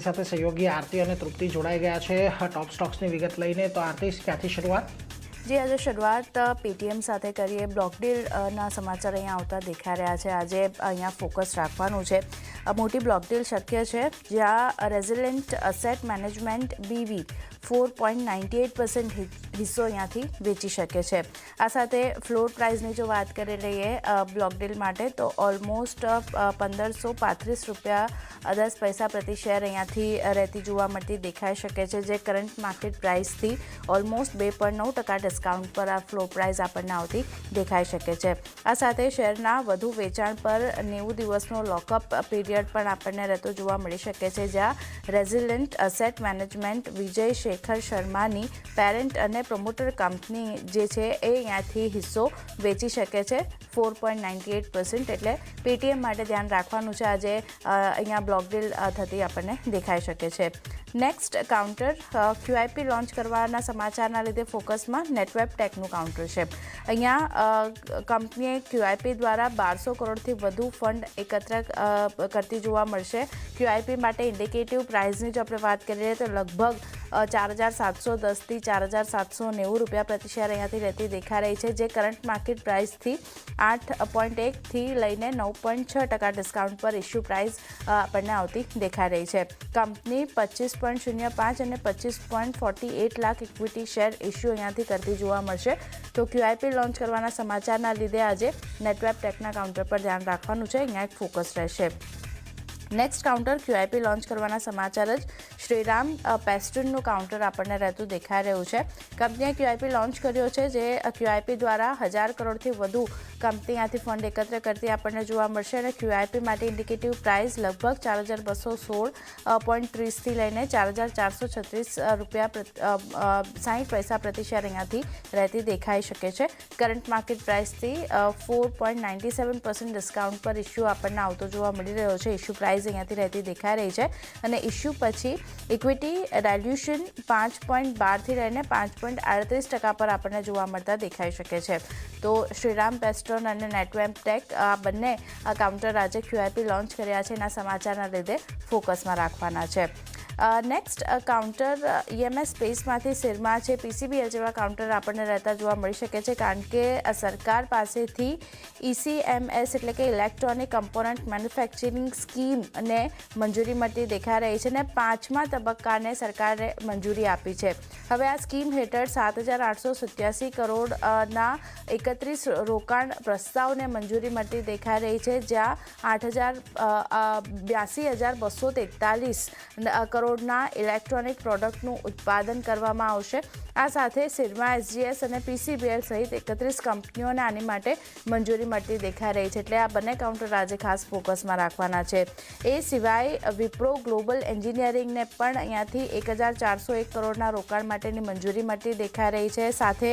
સાથે સાથે સહયોગી આરતી અને તૃપ્તિ જોડાઈ ગયા છે ટોપ સ્ટોક્સની વિગત લઈને। તો આરતી, ક્યાંથી શરૂઆત? જી, આજે શરૂઆત પેટીએમ સાથે કરીએ। બ્લોક ડીલના સમાચાર અહીંયા આવતા દેખાઈ રહ્યા છે। આજે અહીંયા ફોકસ રાખવાનું છે। મોટી બ્લોક ડીલ શક્ય છે જ્યાં રેઝિલિયન્ટ એસેટ મેનેજમેન્ટ BV 4.98% હિસ્સો અહીંયાથી વેચી શકે છે। આ સાથે ફ્લોર પ્રાઇસની જો વાત કરી લઈએ બ્લોક ડીલ માટે તો ઓલમોસ્ટ 1535 રૂપિયા 10 પૈસા પ્રતિ શેર અહીંયાથી રહેતી જોવા મળતી દેખાઈ શકે છે, જે કરંટ માર્કેટ પ્રાઇસથી ઓલમોસ્ટ 2.9% ડિસ્કાઉન્ટ પર આ ફ્લોર પ્રાઇસ આપણને આવતી દેખાઈ શકે છે। આ સાથે શેરના વધુ વેચાણ પર 90 દિવસનો લોકઅપ પીરિયડ પણ આપણને રહેતો જોવા મળી શકે છે, જ્યાં રેઝિલિયન્ટ એસેટ મેનેજમેન્ટ વિજય શેખર શર્માની પેરેન્ટ અને પ્રમોટર કંપની જે છે એ અહીંયાથી હિસ્સો વેચી શકે છે 4.98%। એટલે પેટીએમ માટે ધ્યાન રાખવાનું છે। આજે અહીંયા બ્લોક ડીલ થતી આપણને દેખાઈ શકે છે। નેક્સ્ટ કાઉન્ટર QIP લોન્ચ કરવાના સમાચારના લીધે ફોકસમાં નેટવેબ ટેકનું કાઉન્ટર છે। અહીંયા કંપનીએ QIP દ્વારા 1200 કરોડથી વધુ ફંડ એકત્ર કરતી જોવા મળશે। QIP માટે ઇન્ડિકેટિવ પ્રાઇસની જો આપણે વાત કરીએ તો લગભગ 4710થી 4790 રૂપિયા પ્રતિ શેર અહીંયાથી રહેતી દેખાઈ રહી છે, જે કરંટ માર્કેટ પ્રાઇસથી 8.1થી લઈને 9.6% ડિસ્કાઉન્ટ પર ઇશ્યુ પ્રાઇસ આપણને આવતી દેખાઈ રહી છે। કંપની 25.05 અને 25.48 લાખ ઇક્વિટી શેર ઇશ્યુ અહીંયાથી કરતી જોવા મળશે। તો QIP લોન્ચ કરવાના સમાચારના લીધે આજે નેટવેબ ટેકના કાઉન્ટર પર ધ્યાન રાખવાનું છે। અહીંયા એક ફોકસ રહેશે। નેક્સ્ટ કાઉન્ટર QIP લોન્ચ કરવાના સમાચાર જ શ્રીરામ પેસ્ટનનું કાઉન્ટર આપણને રહેતું દેખાઈ રહ્યું છે। કંપનીએ QIP લોન્ચ કર્યો છે, જે QIP દ્વારા 1000 કરોડથી વધુ કંપની ત્યાંથી ફંડ એકત્ર કરતી આપણને જોવા મળશે અને QIP માટે ઇન્ડિકેટિવ પ્રાઇસ લગભગ 4216.30થી લઈને 4436 રૂપિયા 60 પૈસા પ્રતિ શેર અહીંયાથી રહેતી દેખાઈ શકે છે। કરંટ માર્કેટ પ્રાઇસથી 4.97% ડિસ્કાઉન્ટ પર ઇશ્યુ આપણને આવતો જોવા મળી રહ્યો છે। ઇશ્યુ પ્રાઇસ અહીંયાથી રહેતી દેખાઈ રહી છે અને ઇશ્યુ પછી ઇક્વિટી ડાયલ્યુશન 5.12થી લઈને 5.38% પર આપણને જોવા મળતા દેખાઈ શકે છે। તો શ્રીરામ પેસ્ટન અને નેટવેબ ટેક આ બંને કાઉન્ટર આજે QIP લોન્ચ કર્યા છે, એના સમાચારના લીધે ફોકસમાં રાખવાના છે। નેક્સ્ટ કાઉન્ટર EMS સ્પેસમાંથી સિરમા છે, PCBL જેવા કાઉન્ટર આપણને રહેતા જોવા મળી શકે છે, કારણ કે સરકાર પાસેથી ECMS એટલે કે ઇલેક્ટ્રોનિક કમ્પોનન્ટ મેન્યુફેક્ચરિંગ સ્કીમને મંજૂરી મળતી દેખાઈ રહી છે અને 5મા તબક્કાને સરકારે મંજૂરી આપી છે। હવે આ સ્કીમ હેઠળ 7887 કરોડના 31 રોકાણ પ્રસ્તાવને મંજૂરી મળતી દેખાઈ રહી છે, જ્યાં 82,243 કરોડના ઇલેક્ટ્રોનિક પ્રોડક્ટનું ઉત્પાદન કરવામાં આવશે। આ સાથે સિરમા, SGS અને PCBL સહિત 31 કંપનીઓને આની માટે મંજૂરી મળતી દેખાઈ રહી છે, એટલે આ બંને કાઉન્ટર આજે ખાસ ફોકસમાં રાખવાના છે। એ સિવાય વિપ્રો ગ્લોબલ એન્જિનિયરિંગને પણ અહીંયાથી 1401 કરોડના રોકાણ માટેની મંજૂરી મળતી દેખાઈ રહી છે। સાથે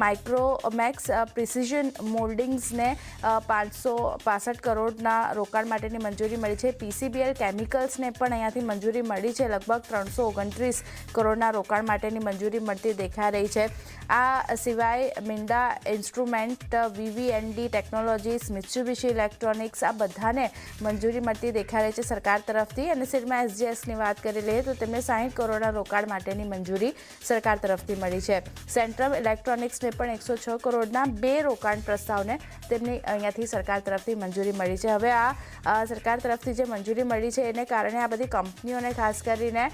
માઇક્રોમેક્સ પ્રિસિઝન મોલ્ડિંગ્સને 565 કરોડના રોકાણ માટેની મંજૂરી મળી છે। PCBL કેમિકલ્સને પણ અહીંયાથી મંજૂરી મળી છે, લગભગ 329 કરોડના રોકાણ માટેની મંજૂરી મળતી દેખાઈ રહી છે। આ સિવાય Minda instrument, VVND technologies, Mitsubishi electronics આ બધાને મંજૂરી મળતી દેખાઈ રહી છે સરકાર તરફથી। અને સિરમા SGSની વાત કરી લઈએ તો તેમને 60 કરોડના રોકાણ માટેની મંજૂરી સરકાર તરફથી મળી છે। સેન્ટ્રમ ઇલેક્ટ્રોનિક્સને પણ 106 કરોડના 2 રોકાણ પ્રસ્તાવને તેમની અહીંયાથી સરકાર તરફથી મંજૂરી મળી છે। હવે આ સરકાર તરફથી જે મંજૂરી મળી છે એને કારણે આ બધી કંપનીઓને ખાસ કરીને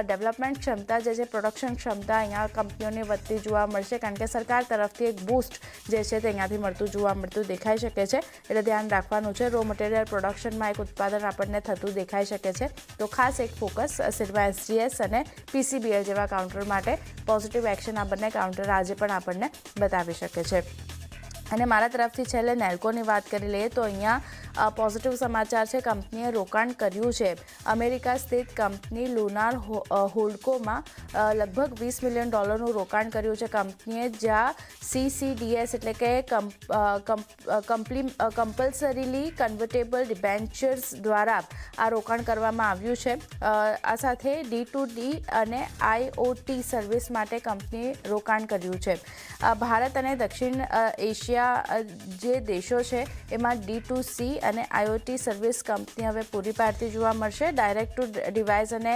ડેવલપમેન્ટ ક્ષમતા જે છે, પ્રોડક્શન ક્ષમતા અહીંયા કંપનીઓની વધતી જોવા મળશે, કારણ કે સરકાર તરફથી એક બૂસ્ટ જે છે તે અહીંયાથી મળતું દેખાઈ શકે છે, એટલે ધ્યાન રાખવાનું છે। રો મટીરિયલ પ્રોડક્શનમાં એક ઉત્પાદન આપણને થતું દેખાઈ શકે છે, તો ખાસ એક ફોકસ સિરમા SGS અને PCBL જેવા કાઉન્ટર માટે પોઝિટિવ એક્શન આ બંને કાઉન્ટર આજે પણ આપણને બતાવી શકે છે। અને મારા તરફથી છેલ્લે નેલ્કોની વાત કરી લઈએ તો અહીંયા પોઝિટિવ સમાચાર છે। કંપનીએ રોકાણ કર્યું છે અમેરિકા સ્થિત કંપની લુનાર હોલ્ડકોમાં લગભગ $20 મિલિયન રોકાણ કર્યું છે કંપનીએ, જ્યાં CCDS એટલે કે કમ્પલ્સરીલી કન્વર્ટેબલ ડિબેન્ચર્સ દ્વારા આ રોકાણ કરવામાં આવ્યું છે। આ સાથે D2D અને IoT સર્વિસ માટે કંપનીએ રોકાણ કર્યું છે। ભારત અને દક્ષિણ એશિયા જે દેશો છે એમાં D2C અને IoT સર્વિસ કંપની હવે પૂરી પાડતી જોવા મળશે. ડાયરેક્ટ ટુ ડિવાઇસ અને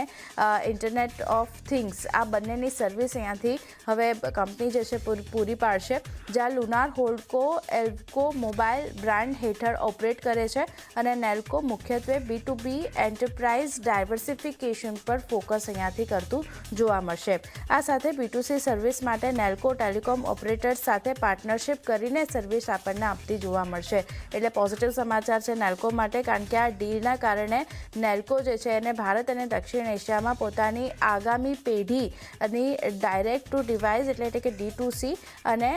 ઇન્ટરનેટ ઓફ થિંગ્સ આ બંનેની સર્વિસ અહીંયાથી હવે કંપની જે છે પૂરી પાડશે. જ્યાં લુનાર હોલ્ડકો એલ્કો મોબાઈલ બ્રાન્ડ હેઠળ ઓપરેટ કરે છે અને નેલ્કો મુખ્યત્વે B2B એન્ટરપ્રાઇઝ ડાયવર્સિફિકેશન પર ફોકસ અહીંયાથી કરતું જોવા મળશે. આ સાથે B2C સર્વિસ માટે નેલ્કો ટેલિકોમ ઓપરેટર્સ સાથે પાર્ટનરશિપ કરીને સર્વિસ આપણને આપતી જોવા મળશે. એટલે પોઝિટિવ સમાચાર છે નેલ્કો માટે, કારણ કે આ ડીલના કારણે નેલ્કો જે છે એને ભારત અને દક્ષિણ એશિયામાં પોતાની આગામી પેઢીની ડાયરેક્ટ ટુ ડિવાઇસ એટલે કે D2C અને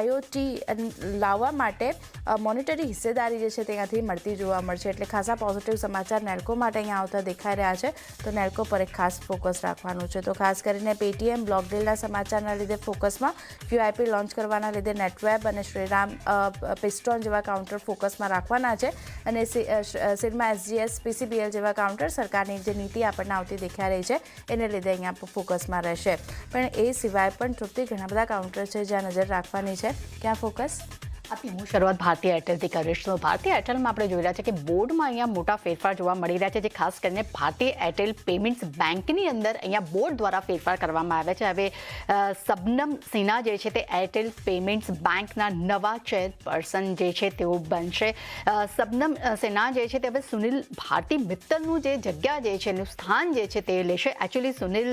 IoT લાવવા માટે મોનિટરી હિસ્સેદારી જે છે ત્યાંથી મળતી જોવા મળશે. એટલે ખાસા પોઝિટિવ સમાચાર નેલ્કો માટે અહીંયા આવતા દેખાઈ રહ્યા છે. તો નેલ્કો પર એક ખાસ ફોકસ રાખવાનું છે. તો ખાસ કરીને પેટીએમ બ્લોક ડીલના સમાચારના લીધે ફોકસમાં, QIP લોન્ચ કરવાના લીધે નેટવેબ અને શ્રીરામ પિસ્ટોન જેવા કાઉન્ટર ફોકસમાં રાખવાના છે અને સિરમા SGS PCBL જેવા કાઉન્ટર સરકારની જે નીતિ આપણને આવતી દેખાઈ રહી છે એને લીધે અહીંયા ફોકસમાં રહેશે. પણ એ સિવાય પણ તૃપ્તિ ઘણા બધા કાઉન્ટર છે જ્યાં નજર રાખવાની છે. ક્યાં ફોકસ? આપણી હું શરૂઆત ભારતીય એરટેલથી કરીશ. તો ભારતીય એરટેલમાં આપણે જોઈ રહ્યા છે કે બોર્ડમાં અહીંયા મોટા ફેરફાર જોવા મળી રહ્યા છે, જે ખાસ કરીને ભારતીય એરટેલ પેમેન્ટ્સ બેંકની અંદર અહીંયા બોર્ડ દ્વારા ફેરફાર કરવામાં આવ્યા છે. હવે સબનમ સિન્હા જે છે તે એરટેલ પેમેન્ટ્સ બેંકના નવા ચેરપર્સન જે છે તેઓ બનશે. સબનમ સિન્હા જે છે તે હવે સુનિલ ભારતી મિત્તલનું જે જગ્યા જે છે એનું સ્થાન જે છે તે લેશે. એકચ્યુઅલી સુનિલ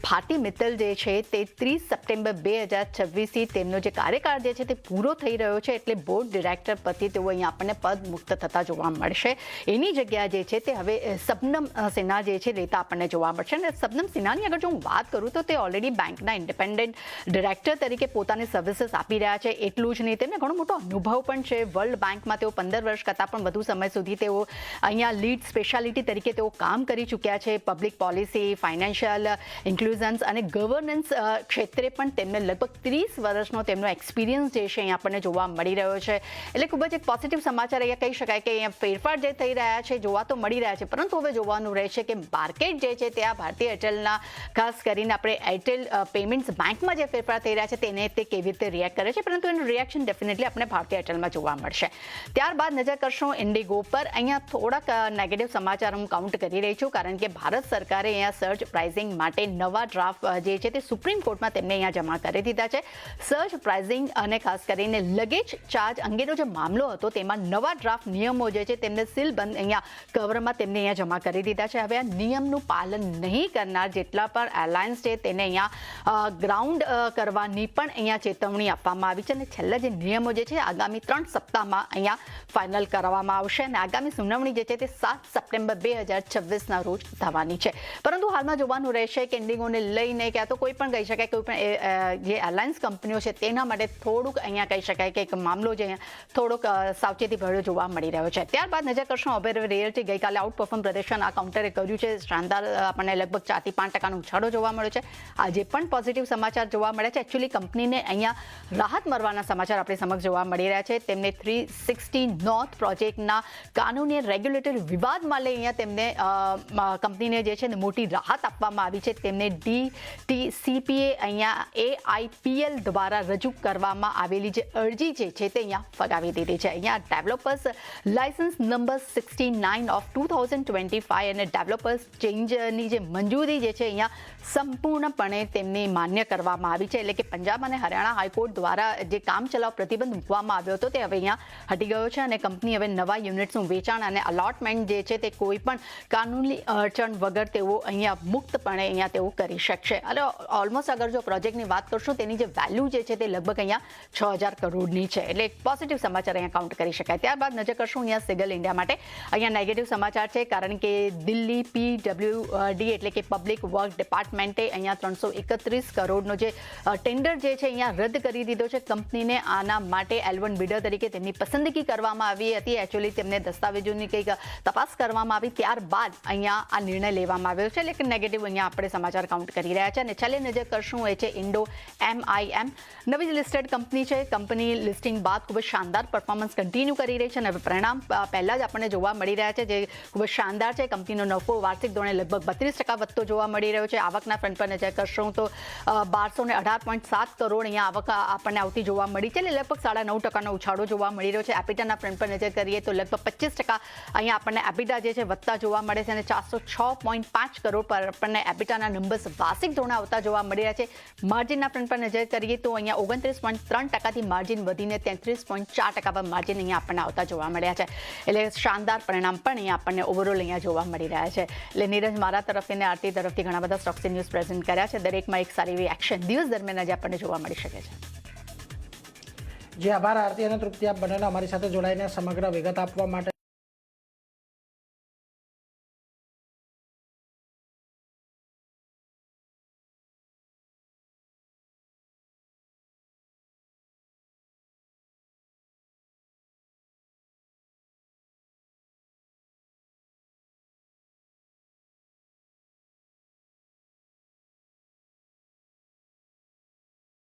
ભારતી મિત્તલ જે છે તે 30 સપ્ટેમ્બર 2026થી તેમનો જે કાર્યકાળ જે છે તે પૂરો થઈ રહ્યો છે, એટલે બોર્ડ ડિરેક્ટર પરથી તેઓ અહીંયા આપણને પદ મુક્ત થતા જોવા મળશે. એની જગ્યા જે છે તે હવે સબનમ સિન્હા જે છે લેતા આપણને જોવા મળશે. અને સબનમ સિન્હાની અગર જો હું વાત કરું તો તે ઓલરેડી બેંકના ઇન્ડિપેન્ડન્ટ ડિરેક્ટર તરીકે પોતાની સર્વિસીસ આપી રહ્યા છે. એટલું જ નહીં, તેમને ઘણો મોટો અનુભવ પણ છે. વર્લ્ડ બેંકમાં તેઓ 15 વર્ષ કરતાં પણ વધુ સમય સુધી તેઓ અહીંયા લીડ સ્પેશિયાલિટી તરીકે તેઓ કામ કરી ચૂક્યા છે. પબ્લિક પોલિસી, ફાઇનાન્શિયલ ઇન્ક્લુઝન્સ અને ગવર્નન્સ ક્ષેત્રે પણ તેમને લગભગ 30 વર્ષનો તેમનો એક્સપિરિયન્સ જે છે અહીંયા આપણને જોવા મળી રહ્યો છે. એટલે ખૂબ જ એક પોઝિટિવ સમાચાર અહીંયા કહી શકાય કે અહીંયા ફેરફાર જે થઈ રહ્યા છે જોવા તો મળી રહ્યા છે, પરંતુ હવે જોવાનું રહેશે કે માર્કેટ જે છે તે આ ભારતીય એરટેલના ખાસ કરીને આપણે એરટેલ પેમેન્ટ્સ બેંકમાં જે ફેરફાર થઈ રહ્યા છે તેને તે કેવી રીતે રિએક્ટ કરે છે, પરંતુ એનું રિએક્શન ડેફિનેટલી આપણે ભારતીય એરટેલમાં જોવા મળશે. ત્યારબાદ નજર કરશું ઇન્ડિગો પર. અહીંયા થોડાક નેગેટિવ સમાચાર હું કાઉન્ટ કરી રહી છું, કારણ કે ભારત સરકારે અહીંયા સર્જ પ્રાઇઝિંગ માટે નવા ડ્રાફ્ટ જે છે તે સુપ્રીમ કોર્ટમાં તેમને અહીંયા જમા કરી દીધા છે. સર્જ પ્રાઇઝિંગ અને ખાસ કરીને લગેજ ચાર્જ અંગેનો જે મામલો હતો તેમાં નવા ડ્રાફ્ટ નિયમો જે છે તેમને સીલબંધ અહીંયા કવરમાં તેમને અહીંયા જમા કરી દીધા છે. હવે આ નિયમનું પાલન નહીં કરનાર જેટલા પણ એરલાઇન્સ છે તેને અહીંયા ગ્રાઉન્ડ કરવાની પણ અહીંયા ચેતવણી આપવામાં આવી છે. અને છેલ્લા જે નિયમો જે છે આગામી 3 સપ્તાહમાં અહીંયા ફાઇનલ કરવામાં આવશે અને આગામી સુનાવણી જે છે તે 7 સપ્ટેમ્બર 2026ના રોજ થવાની છે. પરંતુ હાલમાં જોવાનું રહેશે કે ઇન્ડિગોને લઈને ક્યાં તો કોઈ પણ કહી શકાય કોઈ પણ જે એરલાઇન્સ કંપનીઓ છે તેના માટે થોડુંક અહીંયા કહી શકાય કે એક મામલો જે થોડોક સાવચેતી ભર્યો જોવા મળી રહ્યો છે. ત્યારબાદ નજર કરશું ઓબેરોય રિયલ્ટી. ગઈકાલે આઉટ પરફોર્મ પ્રદર્શન આ કાઉન્ટરે કર્યું છે. શાનદાર આપણને લગભગ 4 થી 5% ઉછાળો જોવા મળ્યો છે. આજે પણ પોઝિટિવ સમાચાર જોવા મળ્યા છે. એકચ્યુઅલી કંપનીને અહીંયા રાહત મળવાના સમાચાર આપણી સમક્ષ જોવા મળી રહ્યા છે. તેમને 360 નોર્થ પ્રોજેક્ટના કાનૂની રેગ્યુલેટરી વિવાદમાં લઈ અહીંયા તેમને કંપનીને જે છે ને મોટી રાહત આપવામાં આવી છે. તેમને DTCPA અહીંયા AIPL દ્વારા રજૂ કરવામાં આવેલી જે અરજી જે છે તે અહીંયા ફગાવી દીધી છે. અહીંયા ડેવલપર્સ લાયસન્સ નંબર 69 ઓફ 2025 અને ડેવલપર્સ ચેન્જની જે મંજૂરી જે છે અહીંયા સંપૂર્ણપણે તેમની માન્ય કરવામાં આવી છે. એટલે કે પંજાબ અને હરિયાણા હાઈકોર્ટ દ્વારા જે કામ ચલાવ પ્રતિબંધ મૂકવામાં આવ્યો હતો તે હવે અહીંયા હટી ગયો છે અને કંપની હવે નવા યુનિટ્સનું વેચાણ અને અલોટમેન્ટ જે છે તે કોઈ પણ કાનૂની અડચણ વગર તેઓ અહીંયા મુક્તપણે અહીંયા તેઓ કરી શકશે. અને ઓલમોસ્ટ અગર જો પ્રોજેક્ટની વાત કરશું તેની જે વેલ્યુ જે છે તે લગભગ અહીંયા 6000 કરોડની છે. એટલે એક પોઝિટિવ સમાચાર અહીંયા કાઉન્ટ કરી શકાય. ત્યારબાદ નજર કરશું અહીંયા સિગલ ઇન્ડિયા માટે. અહીંયા નેગેટિવ સમાચાર છે, કારણ કે દિલ્હી PWD એટલે કે પબ્લિક વર્ક ડિપાર્ટમેન્ટે અહીંયા 331 કરોડનો જે ટેન્ડર જે છે અહીંયા રદ કરી દીધો છે. કંપનીને આના માટે L1 બિડર તરીકે તેમની પસંદગી કરવામાં આવી હતી. એકચ્યુઅલી તેમને દસ્તાવેજોની કંઈક તપાસ કરવામાં આવી, ત્યારબાદ અહીંયા આ નિર્ણય લેવામાં આવ્યો છે. એટલે કે નેગેટિવ અહીંયા આપણે સમાચાર કાઉન્ટ કરી રહ્યા છે. અને છેલ્લે નજર કરશું એ છે ઇન્ડો MIM. નવી લિસ્ટેડ કંપની છે. કંપની લિસ્ટિંગ લિસ્ટિંગ બાદ ખૂબ જ શાનદાર પરફોર્મન્સ કન્ટિન્યુ કરી રહી છે અને હવે પરિણામ પહેલાં જ આપણને જોવા મળી રહ્યા છે, જે ખૂબ જ શાનદાર છે. કંપનીનો નફો વાર્ષિક ધોરણે લગભગ 32% વધતો જોવા મળી રહ્યો છે. આવકના ફ્રન્ટ પર નજર કરશું તો 1218.7 કરોડ અહીંયા આવક આપણને આવતી જોવા મળી છે, એટલે લગભગ 9.5% ઉછાળો જોવા મળી રહ્યો છે. એપિટાના ફ્રન્ટ પર નજર કરીએ તો લગભગ 25% અહીંયા આપણને એપિટા જે છે વધતા જોવા મળે છે અને 406.5 કરોડ પર આપણને એપિટાના નંબર્સ વાર્ષિક ધોરણે આવતા જોવા મળી રહ્યા છે. માર્જિનના ફ્રન્ટ પર નજર કરીએ તો અહીંયા 29.3%થી માર્જિન વધીને 33.4% પર માર્જિન અહીંયા આપણને આવતા જોવા મળ્યા છે. એટલે શાનદાર પરિણામ પણ અહીંયા આપણને ઓવરઓલ અહીંયા જોવા મળી રહ્યા છે. એટલે નીરજ, મારા તરફથી અને આરતી તરફથી ઘણા બધા સ્ટોક્સ ન્યૂઝ પ્રેઝન્ટ કર્યા છે. દરેકમાં એક સારી એવી એક્શન દિવસ દરમિયાન આજે આપણને જોવા મળી શકે છે. જે આભાર આરતી અને તૃપ્તિ, આપ બંનેનો અમારી સાથે જોડાઈને સમગ્ર વિગત આપવા માટે.